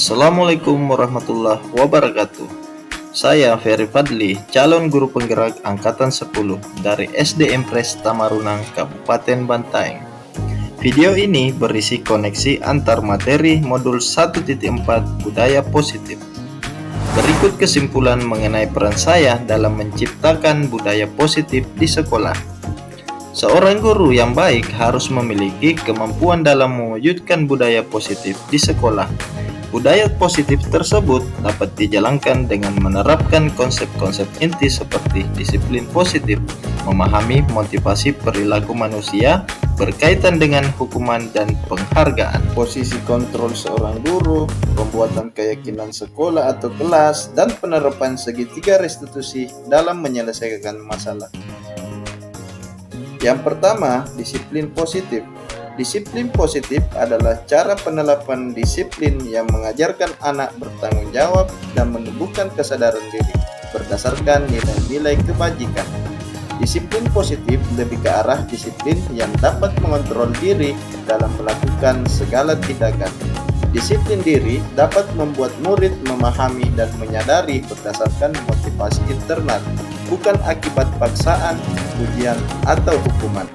Assalamualaikum warahmatullahi wabarakatuh. Saya Ferry Fadli, calon guru penggerak angkatan 10 dari SDM Pres Tamarunang, Kabupaten Bantaeng. Video ini berisi koneksi antar materi modul 1.4 Budaya Positif. Berikut kesimpulan mengenai peran saya dalam menciptakan budaya positif di sekolah. Seorang guru yang baik harus memiliki kemampuan dalam mewujudkan budaya positif di sekolah. Budaya positif tersebut dapat dijalankan dengan menerapkan konsep-konsep inti seperti disiplin positif, memahami motivasi perilaku manusia berkaitan dengan hukuman dan penghargaan, posisi kontrol seorang guru, pembuatan keyakinan sekolah atau kelas, dan penerapan segitiga restitusi dalam menyelesaikan masalah. Yang pertama, disiplin positif. Disiplin positif adalah cara penerapan disiplin yang mengajarkan anak bertanggung jawab dan menumbuhkan kesadaran diri berdasarkan nilai-nilai kebajikan. Disiplin positif lebih ke arah disiplin yang dapat mengontrol diri dalam melakukan segala tindakan. Disiplin diri dapat membuat murid memahami dan menyadari berdasarkan motivasi internal, bukan akibat paksaan, ujian, atau hukuman.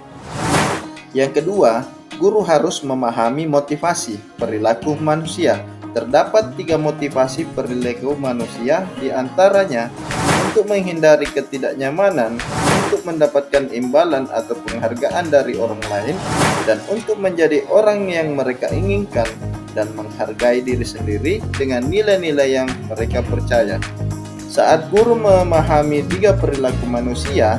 Yang kedua, guru harus memahami motivasi perilaku manusia. Terdapat 3 motivasi perilaku manusia, diantaranya untuk menghindari ketidaknyamanan, untuk mendapatkan imbalan atau penghargaan dari orang lain, dan untuk menjadi orang yang mereka inginkan, dan menghargai diri sendiri dengan nilai-nilai yang mereka percaya. Saat guru memahami 3 perilaku manusia,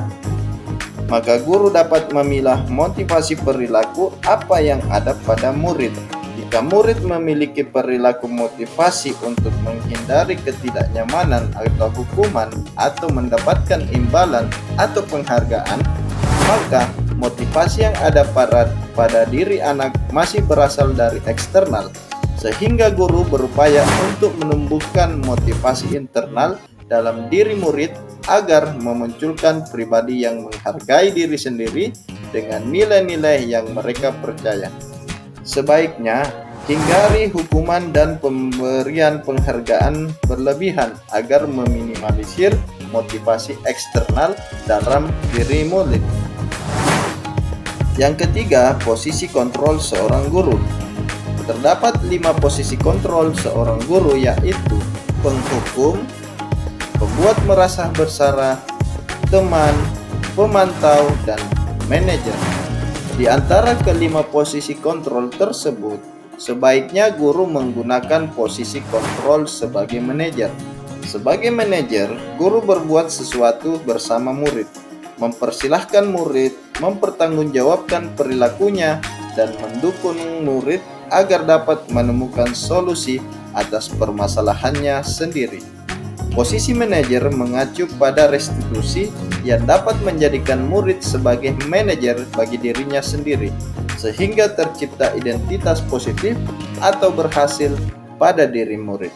maka guru dapat memilah motivasi perilaku apa yang ada pada murid. Jika murid memiliki perilaku motivasi untuk menghindari ketidaknyamanan atau hukuman atau mendapatkan imbalan atau penghargaan, maka motivasi yang ada pada diri anak masih berasal dari eksternal, sehingga guru berupaya untuk menumbuhkan motivasi internal dalam diri murid agar memunculkan pribadi yang menghargai diri sendiri dengan nilai-nilai yang mereka percaya. Sebaiknya hindari hukuman dan pemberian penghargaan berlebihan agar meminimalisir motivasi eksternal dalam diri murid. Yang ketiga, posisi kontrol seorang guru. Terdapat 5 posisi kontrol seorang guru, yaitu penghukum, pembuat merasa bersalah, teman, pemantau, dan manajer. Di antara kelima posisi kontrol tersebut, sebaiknya guru menggunakan posisi kontrol sebagai manajer. Sebagai manajer, guru berbuat sesuatu bersama murid, mempersilahkan murid, mempertanggungjawabkan perilakunya, dan mendukung murid agar dapat menemukan solusi atas permasalahannya sendiri. Posisi manajer mengacu pada restitusi yang dapat menjadikan murid sebagai manajer bagi dirinya sendiri, sehingga tercipta identitas positif atau berhasil pada diri murid.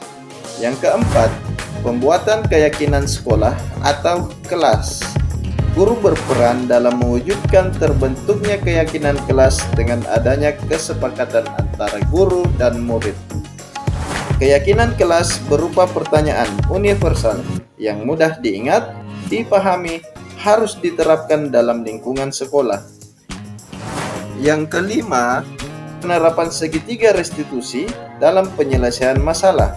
Yang keempat, pembuatan keyakinan sekolah atau kelas. Guru berperan dalam mewujudkan terbentuknya keyakinan kelas dengan adanya kesepakatan antara guru dan murid. Keyakinan kelas berupa pertanyaan universal yang mudah diingat, dipahami, harus diterapkan dalam lingkungan sekolah. Yang kelima, penerapan segitiga restitusi dalam penyelesaian masalah.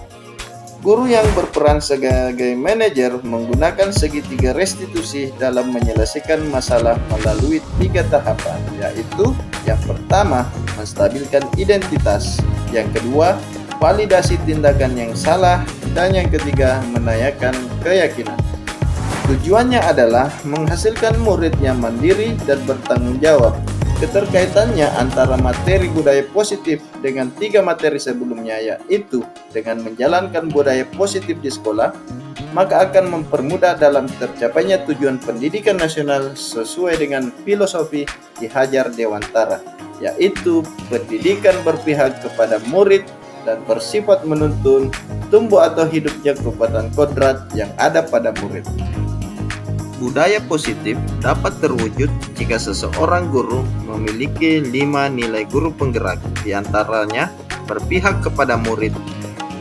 Guru yang berperan sebagai manajer menggunakan segitiga restitusi dalam menyelesaikan masalah melalui 3 tahapan, yaitu yang pertama, menstabilkan identitas, yang kedua, validasi tindakan yang salah, dan yang ketiga, menanyakan keyakinan. Tujuannya adalah menghasilkan murid yang mandiri dan bertanggung jawab. Keterkaitannya antara materi budaya positif dengan 3 materi sebelumnya, yaitu dengan menjalankan budaya positif di sekolah, maka akan mempermudah dalam tercapainya tujuan pendidikan nasional sesuai dengan filosofi Ki Hajar Dewantara, yaitu pendidikan berpihak kepada murid dan bersifat menuntun tumbuh atau hidupnya kekuatan kodrat yang ada pada murid. Budaya positif dapat terwujud jika seseorang guru memiliki 5 nilai guru penggerak, diantaranya berpihak kepada murid,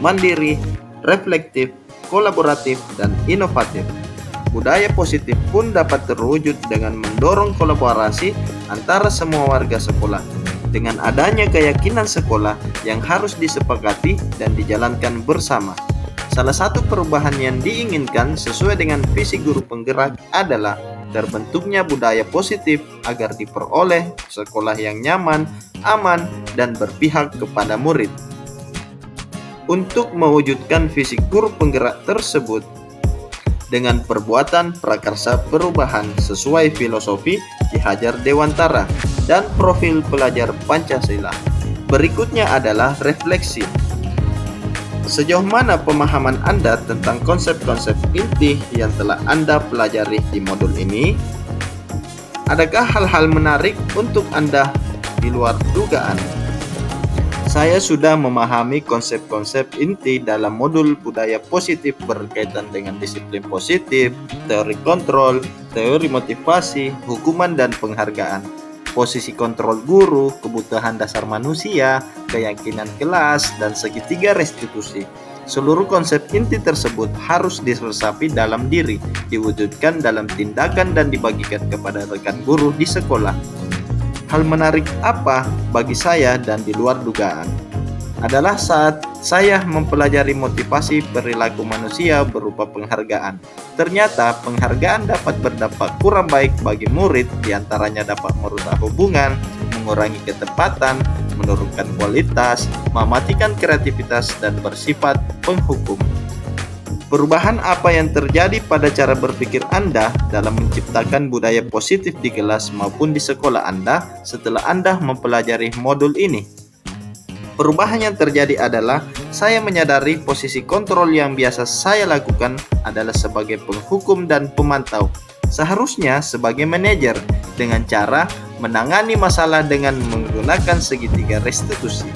mandiri, reflektif, kolaboratif, dan inovatif. Budaya positif pun dapat terwujud dengan mendorong kolaborasi antara semua warga sekolah, dengan adanya keyakinan sekolah yang harus disepakati dan dijalankan bersama. Salah satu perubahan yang diinginkan sesuai dengan visi guru penggerak adalah terbentuknya budaya positif agar diperoleh sekolah yang nyaman, aman, dan berpihak kepada murid. Untuk mewujudkan visi guru penggerak tersebut, dengan perbuatan prakarsa perubahan sesuai filosofi Ki Hajar Dewantara dan profil pelajar Pancasila. Berikutnya adalah refleksi. Sejauh mana pemahaman Anda tentang konsep-konsep inti yang telah Anda pelajari di modul ini? Adakah hal-hal menarik untuk Anda di luar dugaan? Saya sudah memahami konsep-konsep inti dalam modul budaya positif berkaitan dengan disiplin positif, teori kontrol, teori motivasi, hukuman dan penghargaan, posisi kontrol guru, kebutuhan dasar manusia, keyakinan kelas, dan segitiga restitusi. Seluruh konsep inti tersebut harus diresapi dalam diri, diwujudkan dalam tindakan dan dibagikan kepada rekan guru di sekolah. Hal menarik apa bagi saya dan di luar dugaan adalah saat saya mempelajari motivasi perilaku manusia berupa penghargaan. Ternyata penghargaan dapat berdampak kurang baik bagi murid, diantaranya dapat merusak hubungan, mengurangi ketepatan, menurunkan kualitas, mematikan kreativitas, dan bersifat penghukum. Perubahan apa yang terjadi pada cara berpikir Anda dalam menciptakan budaya positif di kelas maupun di sekolah Anda setelah Anda mempelajari modul ini? Perubahan yang terjadi adalah saya menyadari posisi kontrol yang biasa saya lakukan adalah sebagai penghukum dan pemantau. Seharusnya sebagai manajer dengan cara menangani masalah dengan menggunakan segitiga restitusi.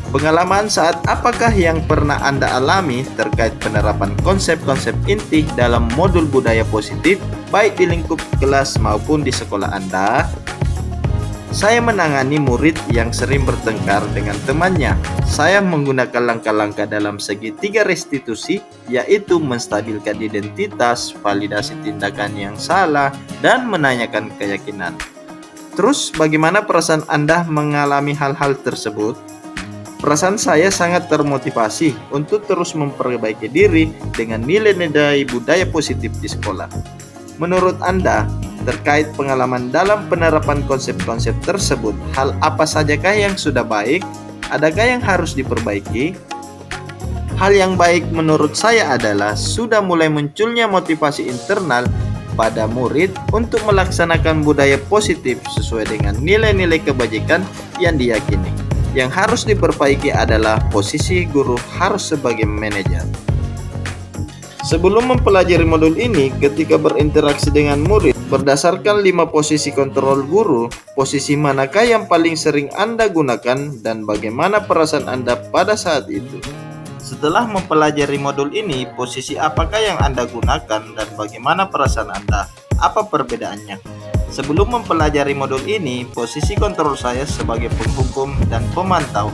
Pengalaman saat apakah yang pernah Anda alami terkait penerapan konsep-konsep inti dalam modul budaya positif, baik di lingkup kelas maupun di sekolah Anda? Saya menangani murid yang sering bertengkar dengan temannya. Saya menggunakan langkah-langkah dalam segitiga restitusi, yaitu menstabilkan identitas, validasi tindakan yang salah, dan menanyakan keyakinan. Terus, bagaimana perasaan Anda mengalami hal-hal tersebut? Perasaan saya sangat termotivasi untuk terus memperbaiki diri dengan nilai-nilai budaya positif di sekolah. Menurut Anda, terkait pengalaman dalam penerapan konsep-konsep tersebut, hal apa sajakah yang sudah baik? Adakah yang harus diperbaiki? Hal yang baik menurut saya adalah sudah mulai munculnya motivasi internal pada murid untuk melaksanakan budaya positif sesuai dengan nilai-nilai kebajikan yang diyakini. Yang harus diperbaiki adalah posisi guru harus sebagai manajer. Sebelum mempelajari modul ini, ketika berinteraksi dengan murid, berdasarkan 5 posisi kontrol guru, posisi manakah yang paling sering Anda gunakan dan bagaimana perasaan Anda pada saat itu? Setelah mempelajari modul ini, posisi apakah yang Anda gunakan dan bagaimana perasaan Anda? Apa perbedaannya? Sebelum mempelajari modul ini, posisi kontrol saya sebagai penghukum dan pemantau.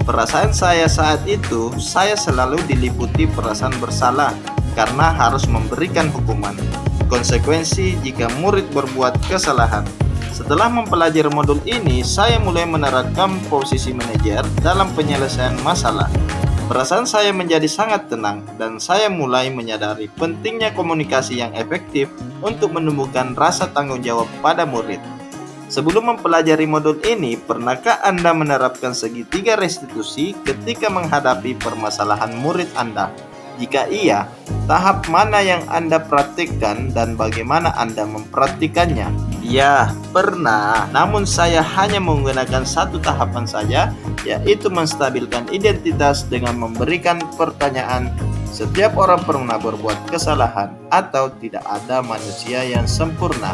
Perasaan saya saat itu, saya selalu diliputi perasaan bersalah karena harus memberikan hukuman, konsekuensi jika murid berbuat kesalahan. Setelah mempelajari modul ini, saya mulai menerapkan posisi manajer dalam penyelesaian masalah. Perasaan saya menjadi sangat tenang dan saya mulai menyadari pentingnya komunikasi yang efektif untuk menumbuhkan rasa tanggung jawab pada murid. Sebelum mempelajari modul ini, pernahkah Anda menerapkan segitiga restitusi ketika menghadapi permasalahan murid Anda? Jika iya, tahap mana yang Anda praktikkan dan bagaimana Anda mempraktikannya? Ya, pernah. Namun saya hanya menggunakan satu tahapan saja, yaitu menstabilkan identitas dengan memberikan pertanyaan. Setiap orang pernah berbuat kesalahan atau tidak ada manusia yang sempurna.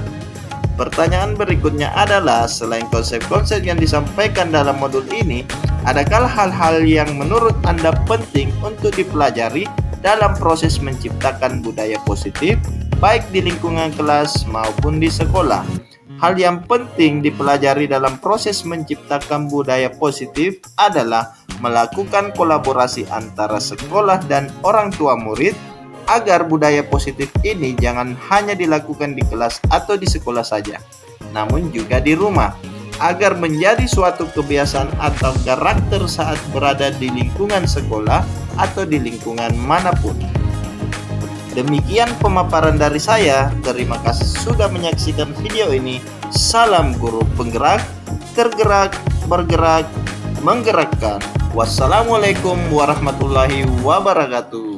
Pertanyaan berikutnya adalah, selain konsep-konsep yang disampaikan dalam modul ini, adakah hal-hal yang menurut Anda penting untuk dipelajari dalam proses menciptakan budaya positif, baik di lingkungan kelas maupun di sekolah? Hal yang penting dipelajari dalam proses menciptakan budaya positif adalah melakukan kolaborasi antara sekolah dan orang tua murid agar budaya positif ini jangan hanya dilakukan di kelas atau di sekolah saja, namun juga di rumah, agar menjadi suatu kebiasaan atau karakter saat berada di lingkungan sekolah atau di lingkungan manapun. Demikian pemaparan dari saya. Terima kasih sudah menyaksikan video ini. Salam guru penggerak, tergerak, bergerak, menggerakkan. Wassalamualaikum warahmatullahi wabarakatuh.